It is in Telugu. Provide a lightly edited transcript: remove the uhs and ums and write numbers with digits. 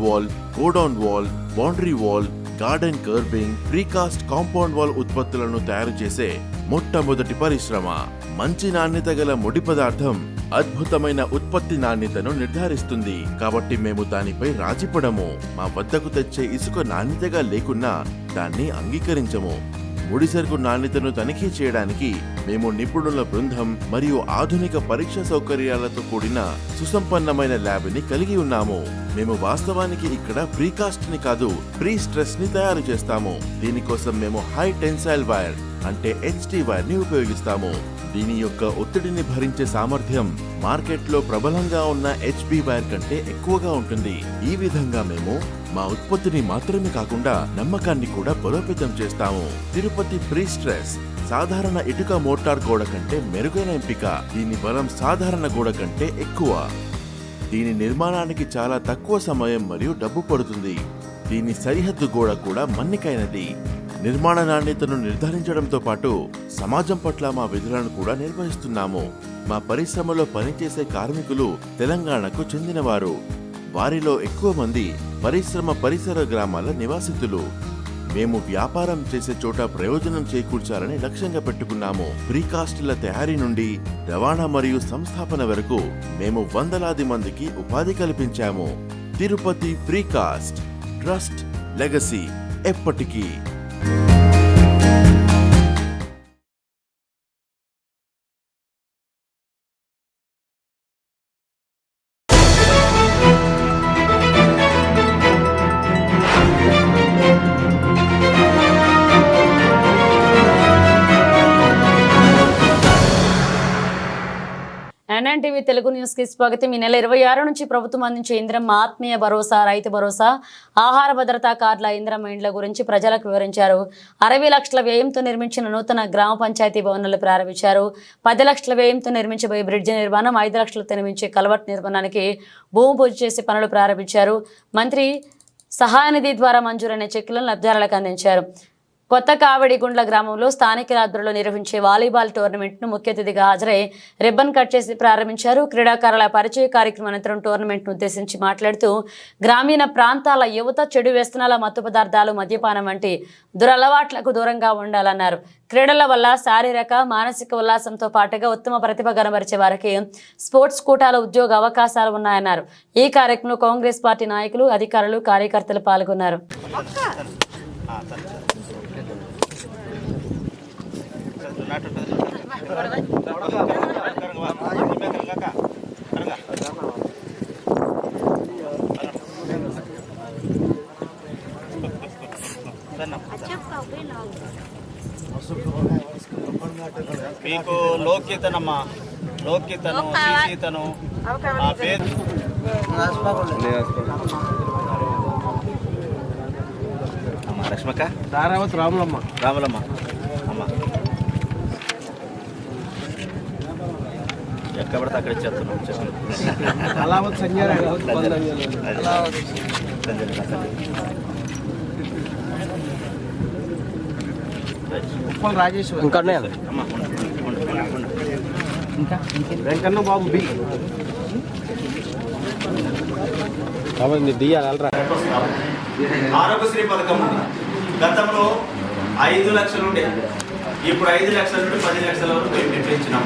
Wall, godown wall, boundary wall, garden kerbing, precast compound wall ఉత్పత్తులను తయారు చేసే మొట్టమొదటి పరిశ్రమ. మంచి నాణ్యత గల ముడి పదార్థం అద్భుతమైన ఉత్పత్తి నాణ్యతను నిర్ధారిస్తుంది. కాబట్టి మేము దానిపై రాజీపడము. మా వద్దకు తెచ్చే ఇసుక నాణ్యతగా లేకున్నా దాన్ని అంగీకరించము. ముడిసరుకు నాణ్యతను తనిఖీ చేయడానికి మేము నిపుణుల బృందం మరియు ఆధునిక పరీక్ష సౌకర్యాలతో కూడిన సుసంపన్నమైన ల్యాబ్ ని కలిగి ఉన్నాము. మేము వాస్తవానికి ఇక్కడ ప్రీకాస్ట్ ని కాదు, ప్రీ స్ట్రెస్ ని తయారు చేస్తాము. దీనికోసం మేము హై టెన్సైల్ వైర్ అంటే HT వైర్ ని ఉపయోగిస్తాము. దీని యొక్క ఒత్తిడిని భరించే సామర్థ్యం మార్కెట్లో ప్రబలంగా ఉన్న HB వైర్ కంటే ఎక్కువగా ఉంటుంది. ఈ విధంగా మేము మా ఉత్పత్తిని మాత్రమే కాకుండా నమ్మకాన్ని కూడా బలోపేతం చేస్తాము. తిరుపతి ప్రీ స్ట్రెస్ సాధారణ ఇటుక మోటార్ గోడ కంటే మెరుగైన ఎంపిక. దీని బలం సాధారణ గోడ కంటే ఎక్కువ. దీని నిర్మాణానికి చాలా తక్కువ సమయం మరియు డబ్బు పడుతుంది. దీని సరిహద్దు గోడ కూడా మన్నికైనది. నిర్మాణ నాణ్యతను నిర్ధారించడంతో పాటు సమాజం పట్ల మా విధులను కూడా నిర్వహిస్తున్నాము. మా పరిశ్రమలో పనిచేసే కార్మికులు తెలంగాణకు చెందినవారు. వారిలో ఎక్కువ మంది పరిసర గ్రామాల నివాసితులు. మేము వ్యాపారం చేసే చోట ప్రయోజనం చేకూర్చాలని లక్ష్యంగా పెట్టుకున్నాము. ప్రీకాస్టుల తయారీ నుండి రవాణా మరియు సంస్థాపన వరకు మేము వందలాది మందికి ఉపాధి కల్పించాము. తిరుపతి ప్రీకాస్ట్, ట్రస్ట్, లెగసీ ఎప్పటికీ. NNTV తెలుగు న్యూస్ కి స్వాగతం. ఈ నెల 26 నుంచి ప్రభుత్వం అందించే ఇంద్రమ్మ ఆత్మీయ భరోసా, రైతు భరోసా, ఆహార భద్రతా కార్డుల ఇంద్రమ్మ ఇండ్ల గురించి ప్రజలకు వివరించారు. 60 లక్షల వ్యయంతో నిర్మించిన నూతన గ్రామ పంచాయతీ భవనాలు ప్రారంభించారు. 10 లక్షల వ్యయంతో నిర్మించబోయే బ్రిడ్జి నిర్మాణం, 5 లక్షలతో నిర్మించే కల్వర్ట్ నిర్మాణానికి భూమి పూజ చేసి పనులు ప్రారంభించారు. మంత్రి సహాయ నిధి ద్వారా మంజూరైన చెక్కులను లబ్ధిదారులకు అందించారు. కొత్త కావడిగుండ్ల గ్రామంలో స్థానిక రాత్రుల్లో నిర్వహించే వాలీబాల్ టోర్నమెంట్ను ముఖ్య అతిథిగా హాజరై రిబ్బన్ కట్ చేసి ప్రారంభించారు. క్రీడాకారుల పరిచయ కార్యక్రమం అనంతరం టోర్నమెంట్ను ఉద్దేశించి మాట్లాడుతూ గ్రామీణ ప్రాంతాల యువత చెడు వ్యసనాల, మత్తు పదార్థాలు, మద్యపానం వంటి దురలవాట్లకు దూరంగా ఉండాలన్నారు. క్రీడల వల్ల శారీరక, మానసిక ఉల్లాసంతో పాటుగా ఉత్తమ ప్రతిభ కనబరిచే వారికి స్పోర్ట్స్ కోటాలో ఉద్యోగ అవకాశాలు ఉన్నాయన్నారు. ఈ కార్యక్రమంలో కాంగ్రెస్ పార్టీ నాయకులు, అధికారులు, కార్యకర్తలు పాల్గొన్నారు. మీకు లోక్యతనమ్మా, లోక్యతను, సీతను ఆ పేరు లక్ష్మక్క, ధారావత్ రాములమ్మ, రాములమ్మ అమ్మ ఎక్కడ పడితే అక్కడ చేస్తున్నాం. అలావత్ సంజయ్, ఉప్పల్ రాజేశ్వర్, ఇంకా వెంకన్న బాబు బి. ఆరోగ్యశ్రీ పథకం ఉంది. గతంలో 5 లక్షలు ఉండే, ఇప్పుడు 5 లక్షల నుండి 10 లక్షల వరకు పెంచినాం.